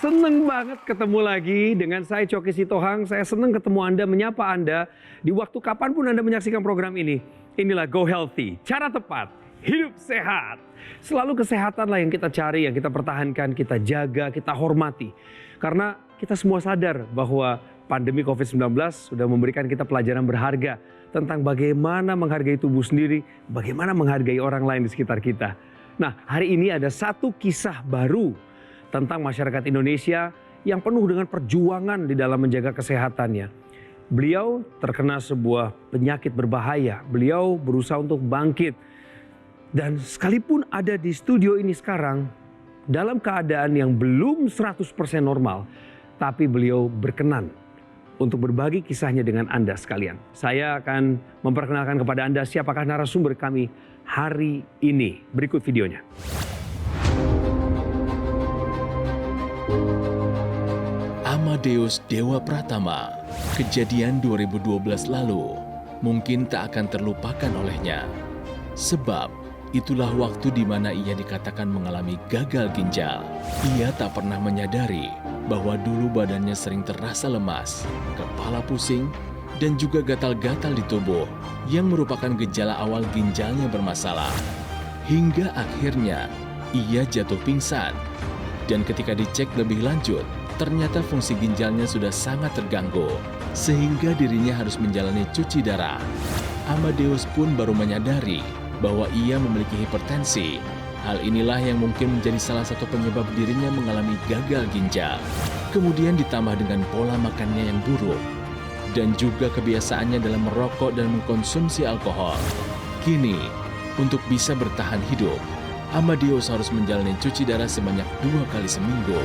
Seneng banget ketemu lagi dengan saya Coki Sitohang. Saya seneng ketemu Anda, menyapa Anda di waktu kapanpun Anda menyaksikan program ini. Inilah Go Healthy, cara tepat, hidup sehat. Selalu kesehatanlah yang kita cari, yang kita pertahankan, kita jaga, kita hormati. Karena kita semua sadar bahwa pandemi COVID-19 sudah memberikan kita pelajaran berharga tentang bagaimana menghargai tubuh sendiri, bagaimana menghargai orang lain di sekitar kita. Nah, hari ini ada satu kisah baru tentang masyarakat Indonesia yang penuh dengan perjuangan di dalam menjaga kesehatannya. Beliau terkena sebuah penyakit berbahaya. Beliau berusaha untuk bangkit. Dan sekalipun ada di studio ini sekarang, dalam keadaan yang belum 100% normal, tapi beliau berkenan untuk berbagi kisahnya dengan Anda sekalian. Saya akan memperkenalkan kepada Anda siapakah narasumber kami hari ini. Berikut videonya. Amadeus Dewa Pratama, kejadian 2012 lalu mungkin tak akan terlupakan olehnya. Sebab itulah waktu di mana ia dikatakan mengalami gagal ginjal. Ia tak pernah menyadari bahwa dulu badannya sering terasa lemas, kepala pusing, dan juga gatal-gatal di tubuh yang merupakan gejala awal ginjalnya bermasalah. Hingga akhirnya ia jatuh pingsan. Dan ketika dicek lebih lanjut, ternyata fungsi ginjalnya sudah sangat terganggu, sehingga dirinya harus menjalani cuci darah. Amadeus pun baru menyadari bahwa ia memiliki hipertensi. Hal inilah yang mungkin menjadi salah satu penyebab dirinya mengalami gagal ginjal. Kemudian ditambah dengan pola makannya yang buruk, dan juga kebiasaannya dalam merokok dan mengkonsumsi alkohol. Kini, untuk bisa bertahan hidup, Amadeus harus menjalani cuci darah sebanyak 2 kali seminggu.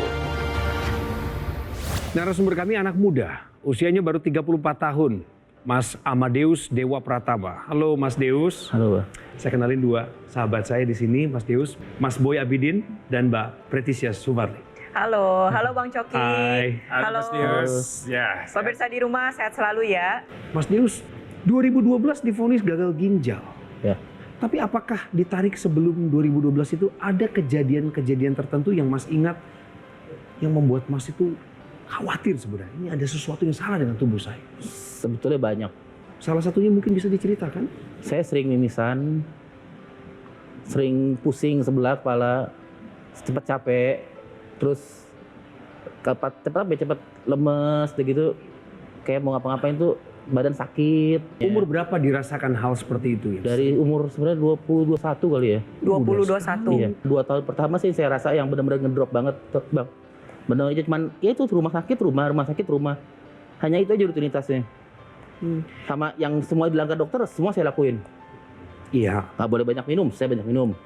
Narasumber kami anak muda, usianya baru 34 tahun. Mas Amadeus Dewa Pratama. Halo Mas Deus. Halo, Pak. Saya kenalin 2 sahabat saya di sini, Mas Deus, Mas Boy Abidin dan Mbak Pretisia Sumarli. Halo Bang Coki. Hai. Halo Mas Deus. Ya. pemirsa di rumah, sehat selalu ya. Mas Deus, 2012 divonis gagal ginjal. Ya. Tapi apakah ditarik sebelum 2012 itu ada kejadian-kejadian tertentu yang Mas ingat yang membuat Mas itu khawatir sebenarnya? Ini ada sesuatu yang salah dengan tubuh saya. Sebetulnya banyak. Salah satunya mungkin bisa diceritakan? Saya sering mimisan, sering pusing sebelah kepala, cepat capek, terus cepat lemes, gitu. Kayak mau ngapa-ngapain tuh badan sakit. Umur berapa dirasakan hal seperti itu? Ya? Dari umur sebenarnya 20-21 kali ya. 20-21. Iya. 2 tahun pertama sih saya rasa yang benar-benar ngedrop banget, Bang. Benar aja cuman ya itu rumah sakit. Hanya itu aja rutinitasnya. Sama yang semua dilanggar dokter, semua saya lakuin. Iya. Nggak boleh banyak minum, saya banyak minum.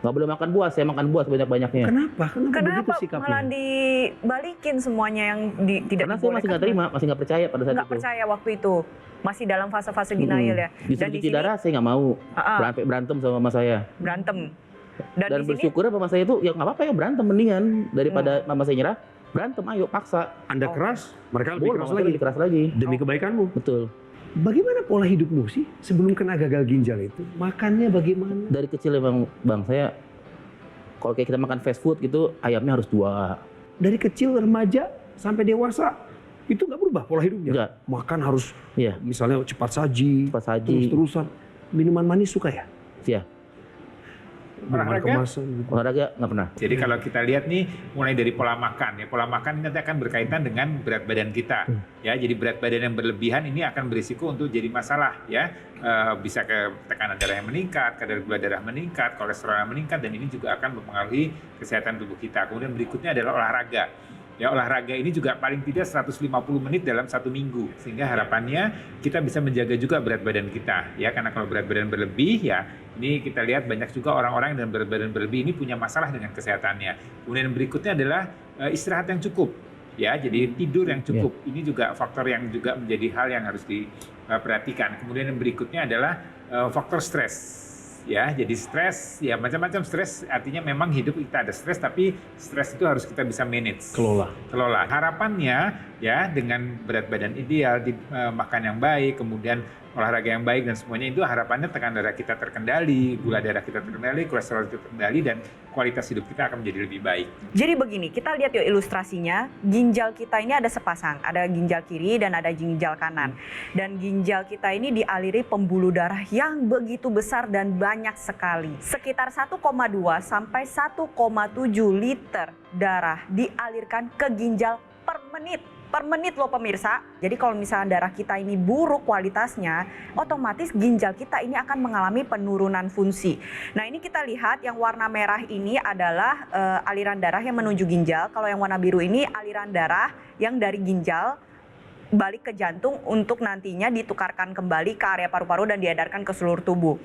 Nggak boleh makan buah, saya makan buah sebanyak-banyaknya. Kenapa Kenapa begitu sikapnya? malah dibalikin semuanya yang tidak Karena saya masih nggak terima, masih nggak percaya pada saat Nggak itu. percaya waktu itu. Masih dalam fase-fase denial ya. Disuruh cuci darah, saya nggak mau. Berantem sama mama saya. Berantem. Dan di sini bersyukur mama saya itu, ya nggak apa-apa ya berantem mendingan. Daripada mama saya nyerah, berantem ayo, paksa. Anda keras, mereka lebih Boleh, keras mama saya lagi. lebih keras lagi. Demi kebaikanmu. Betul. Bagaimana pola hidupmu sih sebelum kena gagal ginjal itu? Makannya bagaimana? Dari kecil emang Bang, saya kalau kayak kita makan fast food gitu, ayamnya harus 2. Dari kecil remaja sampai dewasa itu nggak berubah pola hidupnya? Nggak. Makan harus Iya, misalnya cepat saji, cepat saji. terus-terusan. Minuman manis suka ya? Iya. Minuman Olahraga? kemasan gitu. Olahraga nggak pernah. Jadi kalau kita lihat nih mulai dari pola makan ya, pola makan ini nanti akan berkaitan dengan berat badan kita. Ya, jadi berat badan yang berlebihan ini akan berisiko untuk jadi masalah ya. Bisa ke tekanan darah yang meningkat, kadar gula darah meningkat, kolesterol yang meningkat, dan ini juga akan mempengaruhi kesehatan tubuh kita. Kemudian berikutnya adalah olahraga. Ya, olahraga ini juga paling tidak 150 menit dalam 1 minggu. Sehingga harapannya kita bisa menjaga juga berat badan kita. Ya, karena kalau berat badan berlebih ya, ini kita lihat banyak juga orang-orang yang berat badan berlebih ini punya masalah dengan kesehatannya. Kemudian berikutnya adalah istirahat yang cukup. Ya, jadi tidur yang cukup. Ini juga faktor yang juga menjadi hal yang harus diperhatikan. Kemudian yang berikutnya adalah faktor stres. Ya, jadi stres, ya macam-macam stres, artinya memang hidup kita ada stres, tapi stres itu harus kita bisa manage. Kelola. Harapannya ya dengan berat badan ideal, makan yang baik, kemudian olahraga yang baik dan semuanya itu harapannya tekanan darah kita terkendali, gula darah kita terkendali, kolesterol kita terkendali, dan kualitas hidup kita akan menjadi lebih baik. Jadi begini, kita lihat yuk ilustrasinya. Ginjal kita ini ada sepasang, ada ginjal kiri dan ada ginjal kanan. Dan ginjal kita ini dialiri pembuluh darah yang begitu besar dan banyak sekali. Sekitar 1,2 sampai 1,7 liter darah dialirkan ke ginjal per menit. Per menit loh pemirsa. Jadi kalau misalnya darah kita ini buruk kualitasnya, otomatis ginjal kita ini akan mengalami penurunan fungsi. Nah ini kita lihat yang warna merah ini adalah aliran darah yang menuju ginjal. Kalau yang warna biru ini aliran darah yang dari ginjal balik ke jantung untuk nantinya ditukarkan kembali ke area paru-paru dan diedarkan ke seluruh tubuh.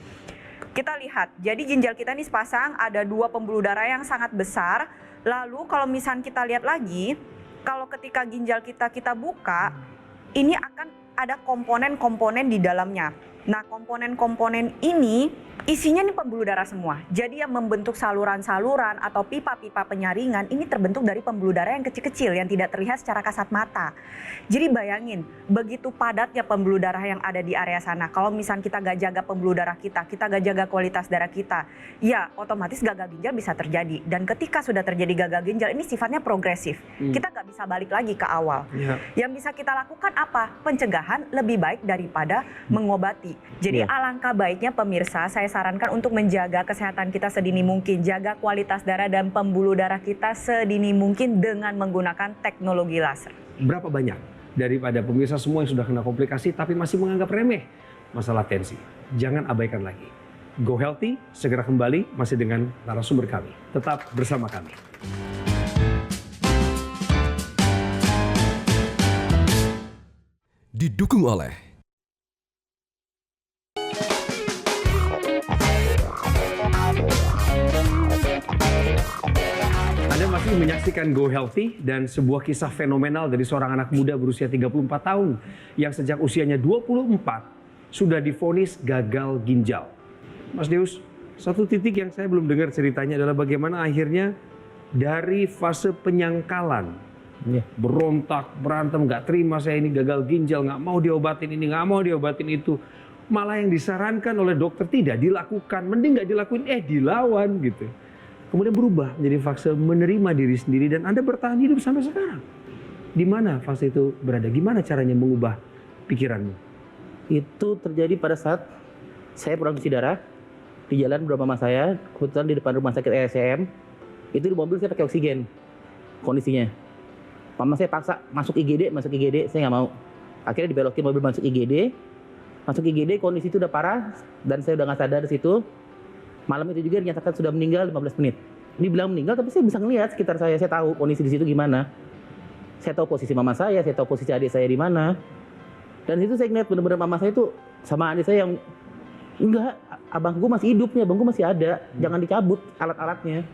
Kita lihat, jadi ginjal kita ini sepasang, ada 2 pembuluh darah yang sangat besar. Lalu kalau misalnya kita lihat lagi, kalau ketika ginjal kita buka, ini akan ada komponen-komponen di dalamnya. Nah, komponen-komponen ini isinya nih pembuluh darah semua. Jadi yang membentuk saluran-saluran atau pipa-pipa penyaringan ini terbentuk dari pembuluh darah yang kecil-kecil yang tidak terlihat secara kasat mata. Jadi bayangin, begitu padatnya pembuluh darah yang ada di area sana. Kalau misalnya kita gak jaga pembuluh darah kita gak jaga kualitas darah kita, ya otomatis gagal ginjal bisa terjadi. Dan ketika sudah terjadi gagal ginjal, ini sifatnya progresif. Kita gak bisa balik lagi ke awal. Yang bisa kita lakukan apa? Pencegahan lebih baik daripada mengobati. Jadi alangkah baiknya pemirsa, saya sarankan untuk menjaga kesehatan kita sedini mungkin. Jaga kualitas darah dan pembuluh darah kita sedini mungkin dengan menggunakan teknologi laser. Berapa banyak daripada pemirsa semua yang sudah kena komplikasi tapi masih menganggap remeh masalah tensi? Jangan abaikan lagi. Go Healthy segera kembali masih dengan narasumber kami. Tetap bersama kami. Didukung oleh Anda masih menyaksikan Go Healthy dan sebuah kisah fenomenal dari seorang anak muda berusia 34 tahun yang sejak usianya 24 sudah divonis gagal ginjal. Mas Deus, satu titik yang saya belum dengar ceritanya adalah bagaimana akhirnya dari fase penyangkalan, berontak, berantem, nggak terima saya ini gagal ginjal, nggak mau diobatin ini, nggak mau diobatin itu. Malah yang disarankan oleh dokter tidak dilakukan, mending nggak dilakuin, dilawan gitu. Kemudian berubah menjadi fase menerima diri sendiri dan Anda bertahan hidup sampai sekarang. Di mana fase itu berada? Gimana caranya mengubah pikiranmu? Itu terjadi pada saat saya pulang cuci darah di jalan bersama mama saya, kebetulan di depan rumah sakit RSCM. Itu di mobil saya pakai oksigen kondisinya. Mama saya paksa masuk IGD, saya nggak mau. Akhirnya dibelokin mobil masuk IGD. Masuk IGD kondisi itu udah parah dan saya udah nggak sadar di situ. Malam itu juga dinyatakan sudah meninggal 15 menit. Dibilang meninggal tapi saya bisa ngelihat sekitar saya tahu kondisi di situ gimana. Saya tahu posisi mama saya tahu posisi adik saya di mana. Dan di situ saya ngeliat benar-benar mama saya itu sama adik saya yang enggak, abangku masih hidup nih, abangku masih ada, jangan dicabut alat-alatnya.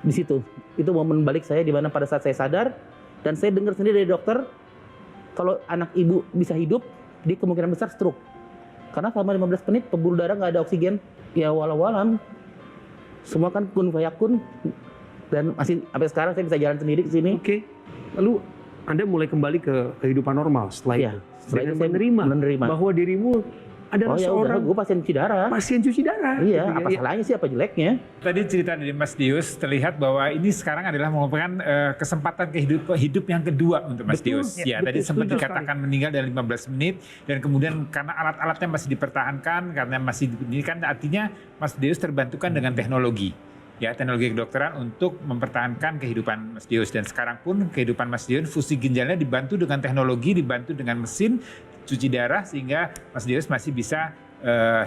Di situ, itu momen balik saya di mana pada saat saya sadar dan saya dengar sendiri dari dokter kalau anak ibu bisa hidup, dia kemungkinan besar stroke. Karena selama 15 menit pembuluh darah nggak ada oksigen. Ya walau-walam, semua kan kun fayakun dan masih sampai sekarang saya bisa jalan sendiri ke sini. Oke. Lalu Anda mulai kembali ke kehidupan normal setelah itu. Setelah dengan itu saya menerima bahwa dirimu adalah seorang gue pasien cuci darah. pasien cuci darah. Iya, Gitu apa salahnya sih, apa jeleknya? Tadi cerita dari Mas Dius terlihat bahwa ini sekarang adalah merupakan kesempatan hidup yang kedua untuk Mas Betul, Dius. ya, Tadi betul, sempat betul dikatakan meninggal dalam 15 menit dan kemudian karena alat-alatnya masih dipertahankan, karena masih ini kan artinya Mas Dius terbantukan dengan teknologi. Ya, teknologi kedokteran untuk mempertahankan kehidupan Mas Dius. Dan sekarang pun kehidupan Mas Dius, fungsi ginjalnya dibantu dengan teknologi, dibantu dengan mesin cuci darah sehingga Mas Dius masih bisa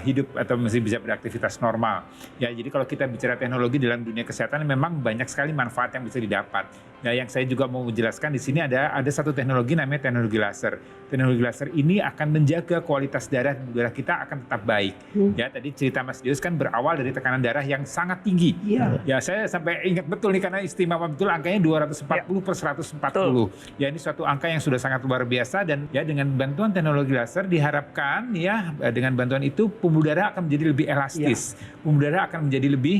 hidup atau masih bisa beraktivitas normal. Ya, jadi kalau kita bicara teknologi dalam dunia kesehatan memang banyak sekali manfaat yang bisa didapat. Nah, yang saya juga mau menjelaskan di sini ada satu teknologi namanya teknologi laser. Teknologi laser ini akan menjaga kualitas darah kita akan tetap baik. Ya, tadi cerita Mas Dius kan berawal dari tekanan darah yang sangat tinggi. Ya, saya sampai ingat betul nih karena istimewa betul angkanya 240/140. Ya, ini suatu angka yang sudah sangat luar biasa dan ya dengan bantuan teknologi laser diharapkan ya dengan bantuan itu pembuluh darah akan menjadi lebih elastis, pembuluh darah akan menjadi lebih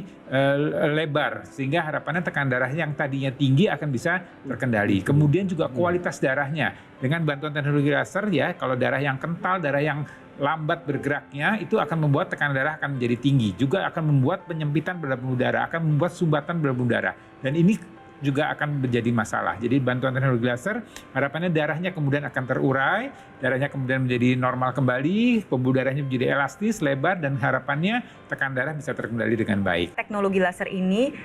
lebar, sehingga harapannya tekanan darah yang tadinya tinggi akan bisa terkendali. Kemudian juga kualitas darahnya dengan bantuan teknologi laser ya, kalau darah yang kental, darah yang lambat bergeraknya itu akan membuat tekanan darah akan menjadi tinggi, juga akan membuat penyempitan pada pembuluh darah, akan membuat sumbatan pada pembuluh darah, dan ini juga akan menjadi masalah. Jadi bantuan teknologi laser harapannya darahnya kemudian akan terurai, darahnya kemudian menjadi normal kembali, pembuluh darahnya menjadi elastis, lebar, dan harapannya tekanan darah bisa terkendali dengan baik. Teknologi laser ini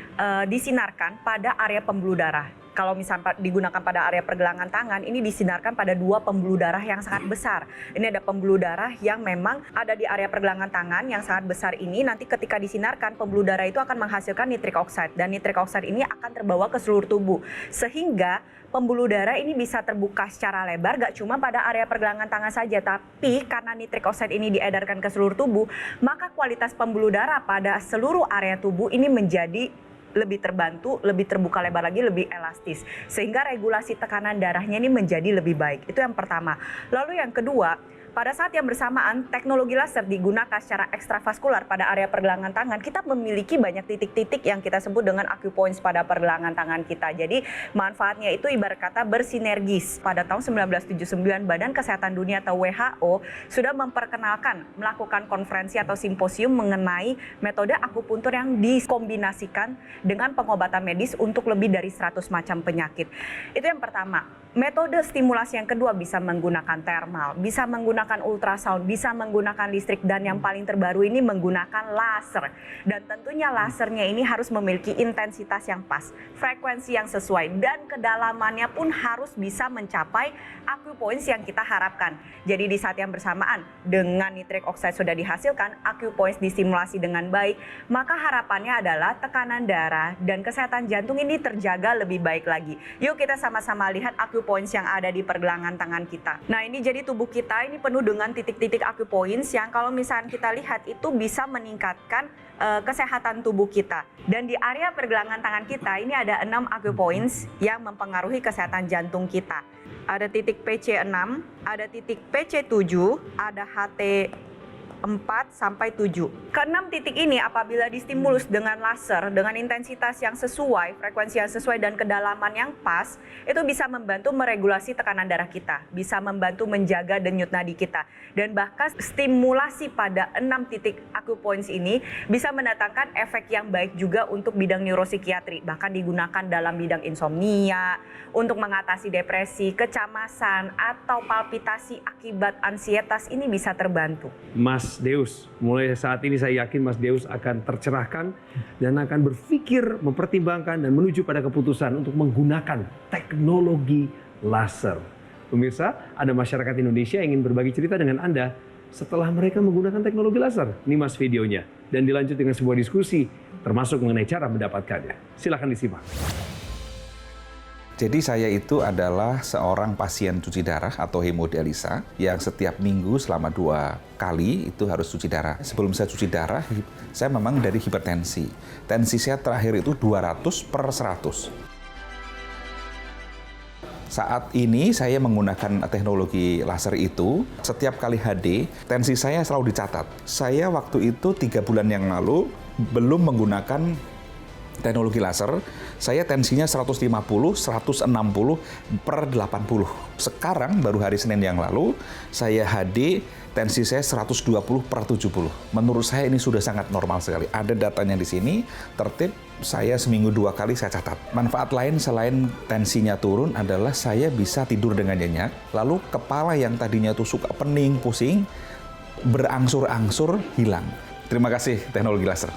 disinarkan pada area pembuluh darah. Kalau misalnya digunakan pada area pergelangan tangan, ini disinarkan pada 2 pembuluh darah yang sangat besar. Ini ada pembuluh darah yang memang ada di area pergelangan tangan yang sangat besar ini. Nanti ketika disinarkan, pembuluh darah itu akan menghasilkan nitrik oxide. Dan nitrik oxide ini akan terbawa ke seluruh tubuh. Sehingga pembuluh darah ini bisa terbuka secara lebar, gak cuma pada area pergelangan tangan saja. Tapi karena nitrik oxide ini diedarkan ke seluruh tubuh, maka kualitas pembuluh darah pada seluruh area tubuh ini menjadi lebih terbantu, lebih terbuka lebar lagi, lebih elastis. Sehingga regulasi tekanan darahnya ini menjadi lebih baik. Itu yang pertama. Lalu yang kedua, pada saat yang bersamaan teknologi laser digunakan secara ekstravaskular pada area pergelangan tangan, kita memiliki banyak titik-titik yang kita sebut dengan acupoints pada pergelangan tangan kita. Jadi manfaatnya itu ibarat kata bersinergis. Pada tahun 1979 Badan Kesehatan Dunia atau WHO sudah memperkenalkan melakukan konferensi atau simposium mengenai metode akupuntur yang dikombinasikan dengan pengobatan medis untuk lebih dari 100 macam penyakit. Itu yang pertama. Metode stimulasi yang kedua bisa menggunakan thermal, bisa menggunakan ultrasound, bisa menggunakan listrik, dan yang paling terbaru ini menggunakan laser. Dan tentunya lasernya ini harus memiliki intensitas yang pas, frekuensi yang sesuai, dan kedalamannya pun harus bisa mencapai acupoints yang kita harapkan. Jadi di saat yang bersamaan dengan nitrik oxide sudah dihasilkan, acupoints distimulasi dengan baik, maka harapannya adalah tekanan darah dan kesehatan jantung ini terjaga lebih baik lagi. Yuk kita sama-sama lihat acupoints yang ada di pergelangan tangan kita. Nah ini jadi tubuh kita ini penuh dengan titik-titik acupoints yang kalau misalnya kita lihat itu bisa meningkatkan kesehatan tubuh kita. Dan di area pergelangan tangan kita ini ada 6 acupoints yang mempengaruhi kesehatan jantung kita. Ada titik PC6, ada titik PC7, ada HT4 sampai 7. Keenam titik ini apabila distimulus dengan laser dengan intensitas yang sesuai, frekuensi yang sesuai dan kedalaman yang pas, itu bisa membantu meregulasi tekanan darah kita, bisa membantu menjaga denyut nadi kita. Dan bahkan stimulasi pada 6 titik acupoints ini bisa mendatangkan efek yang baik juga untuk bidang neuropsikiatri, bahkan digunakan dalam bidang insomnia, untuk mengatasi depresi, kecemasan atau palpitasi akibat ansietas ini bisa terbantu. Mas Deus, mulai saat ini saya yakin Mas Deus akan tercerahkan dan akan berpikir, mempertimbangkan dan menuju pada keputusan untuk menggunakan teknologi laser. Pemirsa, ada masyarakat Indonesia yang ingin berbagi cerita dengan Anda setelah mereka menggunakan teknologi laser. Ini Mas videonya dan dilanjut dengan sebuah diskusi termasuk mengenai cara mendapatkannya. Silakan disimak. Jadi saya itu adalah seorang pasien cuci darah atau hemodialisa yang setiap minggu selama 2 kali itu harus cuci darah. Sebelum saya cuci darah, saya memang dari hipertensi. Tensi saya terakhir itu 200/100. Saat ini saya menggunakan teknologi laser itu, setiap kali HD, tensi saya selalu dicatat. Saya waktu itu 3 bulan yang lalu belum menggunakan teknologi laser, saya tensinya 150/160/80. Sekarang baru hari Senin yang lalu, saya HD, tensi saya 120/70. Menurut saya ini sudah sangat normal sekali. Ada datanya di sini, tertib, saya seminggu 2 kali saya catat. Manfaat lain selain tensinya turun adalah saya bisa tidur dengan nyenyak, lalu kepala yang tadinya tuh suka pening, pusing, berangsur-angsur hilang. Terima kasih teknologi laser.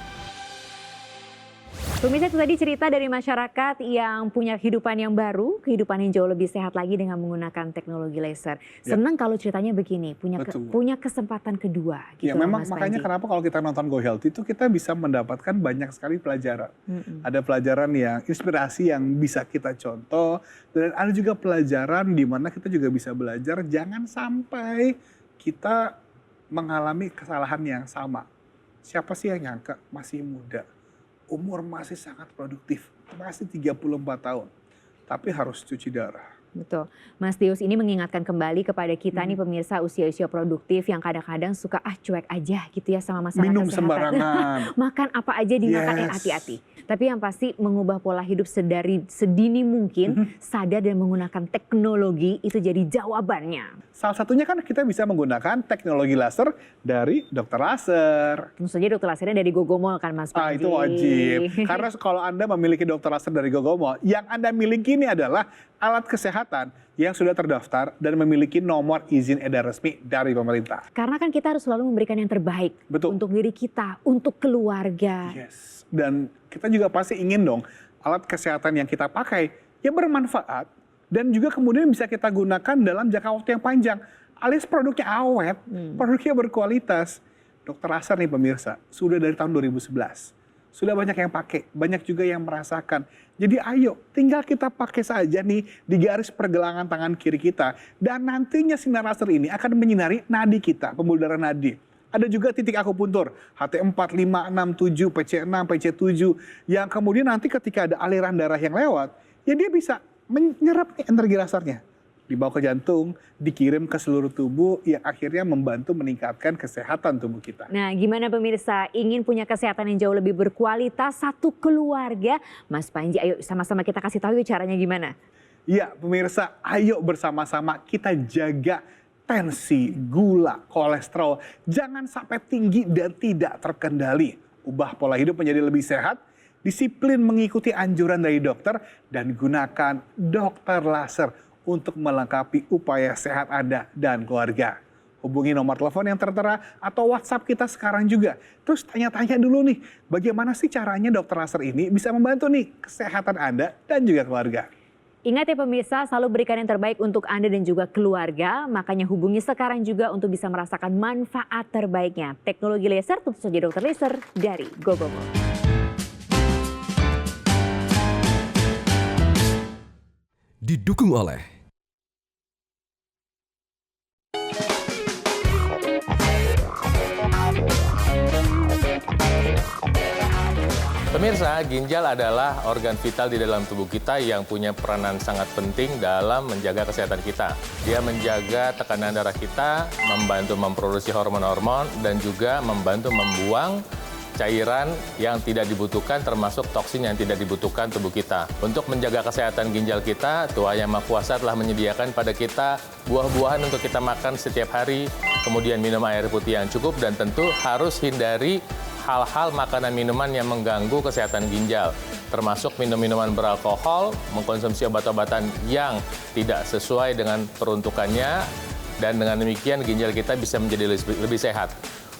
Pemirsa, itu tadi cerita dari masyarakat yang punya kehidupan yang baru, kehidupan yang jauh lebih sehat lagi dengan menggunakan teknologi laser. Senang kalau ceritanya begini, punya kesempatan kedua. Gitu Ya memang Mas makanya Panji. kenapa kalau kita nonton Go Healthy itu kita bisa mendapatkan banyak sekali pelajaran. Ada pelajaran yang inspirasi yang bisa kita contoh, dan ada juga pelajaran di mana kita juga bisa belajar jangan sampai kita mengalami kesalahan yang sama. Siapa sih yang nyangka masih muda? Umur masih sangat produktif, masih 34 tahun. Tapi harus cuci darah, Betul. Mas Deus ini mengingatkan kembali kepada kita nih pemirsa usia-usia produktif yang kadang-kadang suka cuek aja gitu ya sama masalah Minum kesehatan. sembarangan. Makan apa aja dimakan, hati-hati. Tapi yang pasti mengubah pola hidup sedini mungkin, sadar dan menggunakan teknologi itu jadi jawabannya. Salah satunya kan kita bisa menggunakan teknologi laser dari dokter laser. Tentu saja dokter lasernya dari Gogomol kan Mas Panji. Itu wajib. Karena kalau Anda memiliki dokter laser dari Gogomol, yang Anda miliki ini adalah alat kesehatan yang sudah terdaftar dan memiliki nomor izin edar resmi dari pemerintah. Karena kan kita harus selalu memberikan yang terbaik. Betul. Untuk diri kita, untuk keluarga. Yes. Dan kita juga pasti ingin dong alat kesehatan yang kita pakai yang bermanfaat dan juga kemudian bisa kita gunakan dalam jangka waktu yang panjang. Alias produknya awet, produknya berkualitas. Dokter laser nih pemirsa, sudah dari tahun 2011. Sudah banyak yang pakai, banyak juga yang merasakan. Jadi ayo, tinggal kita pakai saja nih di garis pergelangan tangan kiri kita. Dan nantinya sinar laser ini akan menyinari nadi kita, pembuluh darah nadi. Ada juga titik akupuntur, HT4, 5, 6, 7, PC6, PC7. Yang kemudian nanti ketika ada aliran darah yang lewat, ya dia bisa menyerap energi lasernya. Dibawa ke jantung, dikirim ke seluruh tubuh yang akhirnya membantu meningkatkan kesehatan tubuh kita. Nah, gimana pemirsa? Ingin punya kesehatan yang jauh lebih berkualitas, satu keluarga? Mas Panji, ayo sama-sama kita kasih tahu yuk caranya gimana? Iya, pemirsa, ayo bersama-sama kita jaga tensi, gula, kolesterol. Jangan sampai tinggi dan tidak terkendali. Ubah pola hidup menjadi lebih sehat, disiplin mengikuti anjuran dari dokter, dan gunakan dokter laser untuk melengkapi upaya sehat Anda dan keluarga. Hubungi nomor telepon yang tertera atau WhatsApp kita sekarang juga. Terus tanya-tanya dulu nih, bagaimana sih caranya dokter laser ini bisa membantu nih kesehatan Anda dan juga keluarga. Ingat ya pemirsa, selalu berikan yang terbaik untuk Anda dan juga keluarga. Makanya hubungi sekarang juga untuk bisa merasakan manfaat terbaiknya. Teknologi laser tentu saja dokter laser dari Gogomol. Didukung oleh Pemirsa, ginjal adalah organ vital di dalam tubuh kita yang punya peranan sangat penting dalam menjaga kesehatan kita. Dia menjaga tekanan darah kita, membantu memproduksi hormon-hormon, dan juga membantu membuang cairan yang tidak dibutuhkan termasuk toksin yang tidak dibutuhkan tubuh kita. Untuk menjaga kesehatan ginjal kita, Tuhan Yang Maha Kuasa telah menyediakan pada kita buah-buahan untuk kita makan setiap hari, kemudian minum air putih yang cukup, dan tentu harus hindari hal-hal makanan minuman yang mengganggu kesehatan ginjal, termasuk minum-minuman beralkohol, mengkonsumsi obat-obatan yang tidak sesuai dengan peruntukannya, dan dengan demikian ginjal kita bisa menjadi lebih sehat.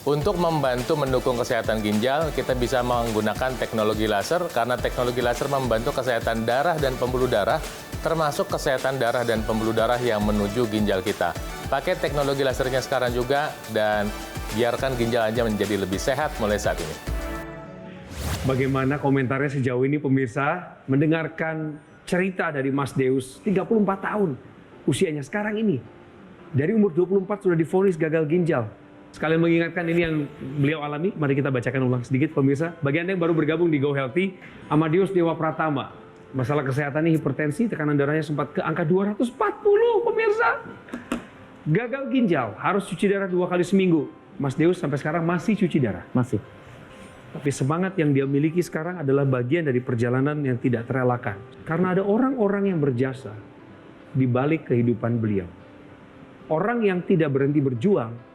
Untuk membantu mendukung kesehatan ginjal, kita bisa menggunakan teknologi laser karena teknologi laser membantu kesehatan darah dan pembuluh darah, termasuk kesehatan darah dan pembuluh darah yang menuju ginjal kita. Pakai teknologi lasernya sekarang juga dan biarkan ginjal Anda menjadi lebih sehat mulai saat ini. Bagaimana komentarnya sejauh ini pemirsa mendengarkan cerita dari Mas Deus, 34 tahun usianya sekarang ini. Dari umur 24 sudah divonis gagal ginjal. Sekalian mengingatkan ini yang beliau alami, mari kita bacakan ulang sedikit pemirsa. Bagi Anda yang baru bergabung di Go Healthy, Amadeus Dewa Pratama. Masalah kesehatannya hipertensi, tekanan darahnya sempat ke angka 240 pemirsa. Gagal ginjal, harus cuci darah 2 kali seminggu. Mas Deus sampai sekarang masih cuci darah. Masih. Tapi semangat yang dia miliki sekarang adalah bagian dari perjalanan yang tidak terelakkan. Karena ada orang-orang yang berjasa di balik kehidupan beliau. Orang yang tidak berhenti berjuang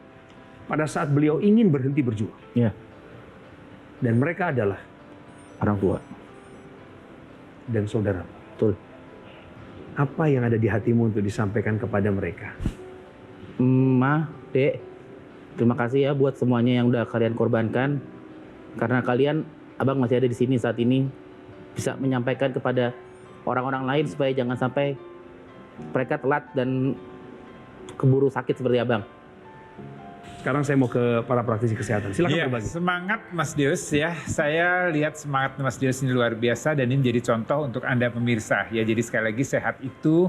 pada saat beliau ingin berhenti berjuang. Ya. Dan mereka adalah Orang tua. dan saudara. Betul. Apa yang ada di hatimu untuk disampaikan kepada mereka? Ma, Dek, terima kasih ya buat semuanya yang udah kalian korbankan. Karena kalian, Abang masih ada di sini saat ini, bisa menyampaikan kepada orang-orang lain supaya jangan sampai mereka telat dan keburu sakit seperti Abang. Sekarang saya mau ke para praktisi kesehatan. Silakan Iya, berbagi. semangat Mas Deus ya. Saya lihat semangat Mas Deus ini luar biasa dan ini jadi contoh untuk Anda pemirsa ya. Jadi sekali lagi sehat itu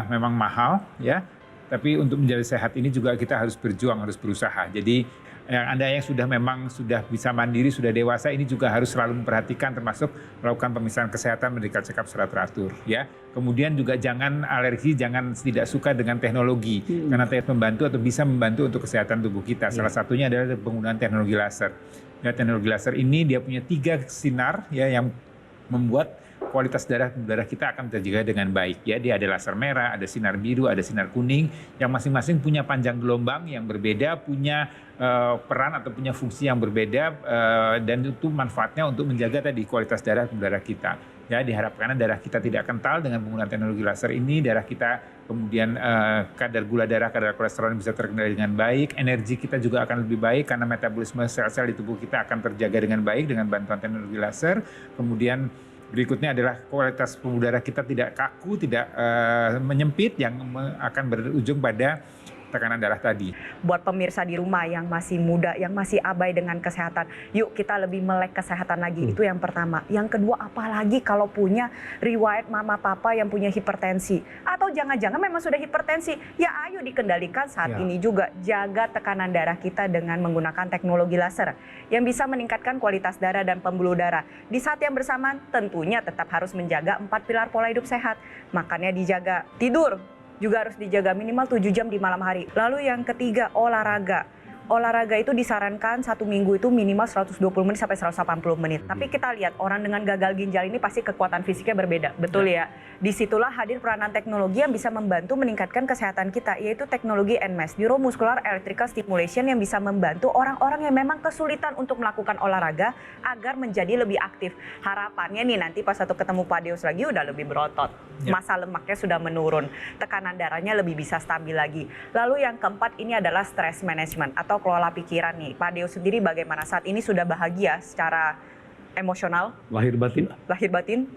memang mahal ya. Tapi untuk menjadi sehat ini juga kita harus berjuang, harus berusaha. Jadi Anda yang memang sudah bisa mandiri, sudah dewasa, ini juga harus selalu memperhatikan, termasuk melakukan pemeriksaan kesehatan, medical check up secara teratur ya. Kemudian juga jangan alergi, jangan tidak suka dengan teknologi karena membantu atau bisa membantu untuk kesehatan tubuh kita. Salah satunya adalah penggunaan teknologi laser. Ya, teknologi laser ini dia punya 3 sinar ya yang membuat kualitas darah kita akan terjaga dengan baik ya. Dia ada laser merah, ada sinar biru, ada sinar kuning yang masing-masing punya panjang gelombang yang berbeda, punya peran atau punya fungsi yang berbeda dan itu manfaatnya untuk menjaga tadi kualitas darah kita. Ya, diharapkan darah kita tidak kental dengan penggunaan teknologi laser ini, darah kita kemudian kadar gula darah, kadar kolesterol bisa terkendali dengan baik, energi kita juga akan lebih baik karena metabolisme sel-sel di tubuh kita akan terjaga dengan baik dengan bantuan teknologi laser. Kemudian berikutnya adalah kualitas pembuluh darah kita tidak kaku, tidak menyempit yang akan berujung pada tekanan darah tadi. Buat pemirsa di rumah yang masih muda, yang masih abai dengan kesehatan, yuk kita lebih melek kesehatan lagi. Itu yang pertama. Yang kedua, apalagi kalau punya riwayat mama papa yang punya hipertensi. Atau jangan-jangan memang sudah hipertensi, ya ayo dikendalikan saat ini juga. Jaga tekanan darah kita dengan menggunakan teknologi laser yang bisa meningkatkan kualitas darah dan pembuluh darah. Di saat yang bersamaan tentunya tetap harus menjaga 4 pilar pola hidup sehat. Makannya dijaga, tidur juga harus dijaga minimal 7 jam di malam hari. Lalu yang ketiga, olahraga. Olahraga itu disarankan 1 minggu itu minimal 120 menit sampai 180 menit. Tapi kita lihat orang dengan gagal ginjal ini pasti kekuatan fisiknya berbeda. Betul ya? Disitulah hadir peranan teknologi yang bisa membantu meningkatkan kesehatan kita, yaitu teknologi NMES, Neuromuscular Electrical Stimulation, yang bisa membantu orang-orang yang memang kesulitan untuk melakukan olahraga agar menjadi lebih aktif. Harapannya nih nanti pas satu ketemu Pak Deus lagi udah lebih berotot. Massa lemaknya sudah menurun, tekanan darahnya lebih bisa stabil lagi. Lalu yang keempat ini adalah stress management atau kelola pikiran nih. Pak Deus sendiri bagaimana saat ini, sudah bahagia secara emosional? Lahir batin? Lahir batin?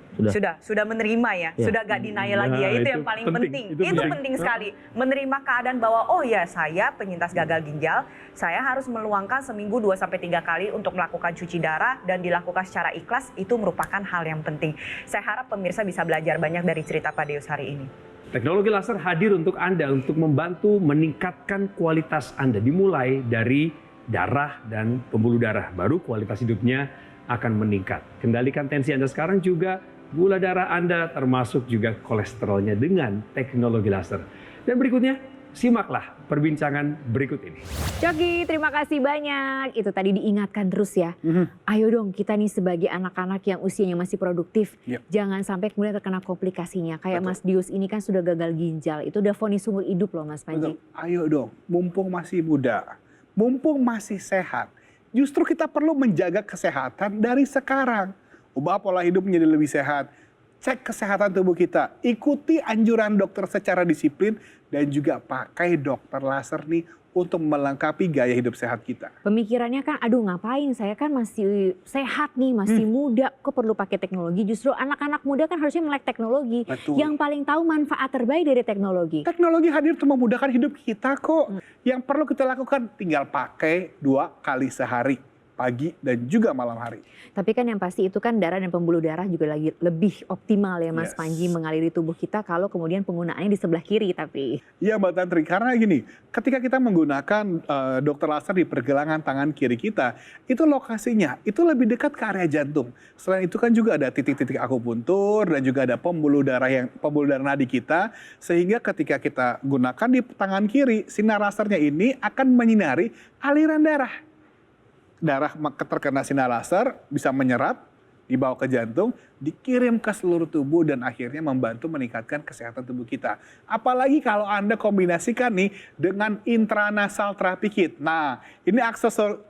Sudah menerima ya? Sudah gak denial lagi ya? Itu yang paling penting. Itu penting sekali. Menerima keadaan bahwa oh ya, saya penyintas gagal ginjal, saya harus meluangkan seminggu 2-3 kali untuk melakukan cuci darah dan dilakukan secara ikhlas. Itu merupakan hal yang penting. Saya harap pemirsa bisa belajar banyak dari cerita Pak Deus hari ini. Teknologi laser hadir untuk Anda untuk membantu meningkatkan kualitas Anda. Dimulai dari darah dan pembuluh darah. Baru kualitas hidupnya akan meningkat. Kendalikan tensi Anda sekarang, juga gula darah Anda, termasuk juga kolesterolnya dengan teknologi laser. Dan berikutnya, simaklah perbincangan berikut ini. Coki, terima kasih banyak. Itu tadi diingatkan terus ya. Ayo dong kita nih sebagai anak-anak yang usianya masih produktif, jangan sampai kemudian terkena komplikasinya. Kayak Mas Deus ini kan sudah gagal ginjal, itu udah vonis seumur hidup loh Mas Panji. Ayo dong, mumpung masih muda, mumpung masih sehat, justru kita perlu menjaga kesehatan dari sekarang. Ubah pola hidup menjadi lebih sehat. Cek kesehatan tubuh kita, ikuti anjuran dokter secara disiplin, dan juga pakai dokter laser nih untuk melengkapi gaya hidup sehat kita. Pemikirannya kan, aduh ngapain, saya kan masih sehat nih, masih muda, kok perlu pakai teknologi. Justru anak-anak muda kan harusnya melek teknologi. Betul. Yang paling tahu manfaat terbaik dari teknologi. Teknologi hadir untuk memudahkan hidup kita kok. Yang perlu kita lakukan tinggal pakai 2 kali sehari, pagi dan juga malam hari. Tapi kan yang pasti itu kan darah dan pembuluh darah juga lagi lebih optimal ya Mas Panji mengaliri tubuh kita kalau kemudian penggunaannya di sebelah kiri tapi. Iya Mbak Tantri, karena gini, ketika kita menggunakan dokter laser di pergelangan tangan kiri kita, itu lokasinya itu lebih dekat ke area jantung. Selain itu kan juga ada titik-titik akupuntur dan juga ada pembuluh darah nadi kita, sehingga ketika kita gunakan di tangan kiri, sinar lasernya ini akan menyinari aliran darah. Darah terkena sinar laser bisa menyerap, dibawa ke jantung, dikirim ke seluruh tubuh dan akhirnya membantu meningkatkan kesehatan tubuh kita. Apalagi kalau Anda kombinasikan nih dengan intranasal therapy kit. Nah, ini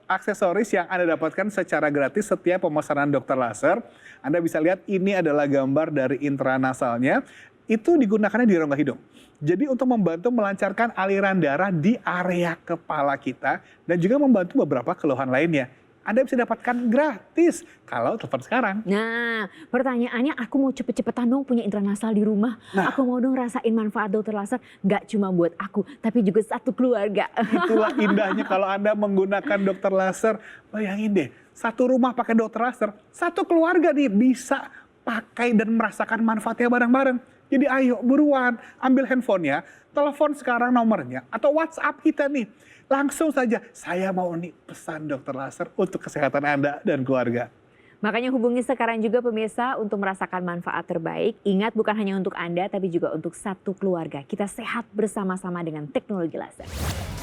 aksesoris yang Anda dapatkan secara gratis setiap pemesanan dokter laser. Anda bisa lihat ini adalah gambar dari intranasalnya. Itu digunakannya di rongga hidung. Jadi untuk membantu melancarkan aliran darah di area kepala kita dan juga membantu beberapa keluhan lainnya. Anda bisa dapatkan gratis kalau telepon sekarang. Nah, pertanyaannya aku mau cepet-cepetan dong punya intranasal di rumah. Nah, aku mau dong rasain manfaat dokter laser. Gak cuma buat aku, tapi juga satu keluarga. Itulah indahnya kalau Anda menggunakan dokter laser. Bayangin deh, satu rumah pakai dokter laser, satu keluarga nih bisa pakai dan merasakan manfaatnya bareng-bareng. Jadi ayo buruan, ambil handphonenya, telepon sekarang nomornya, atau WhatsApp kita nih. Langsung saja, saya mau nih pesan Dr. Laser untuk kesehatan Anda dan keluarga. Makanya hubungi sekarang juga pemirsa untuk merasakan manfaat terbaik. Ingat bukan hanya untuk Anda tapi juga untuk satu keluarga. Kita sehat bersama-sama dengan teknologi laser.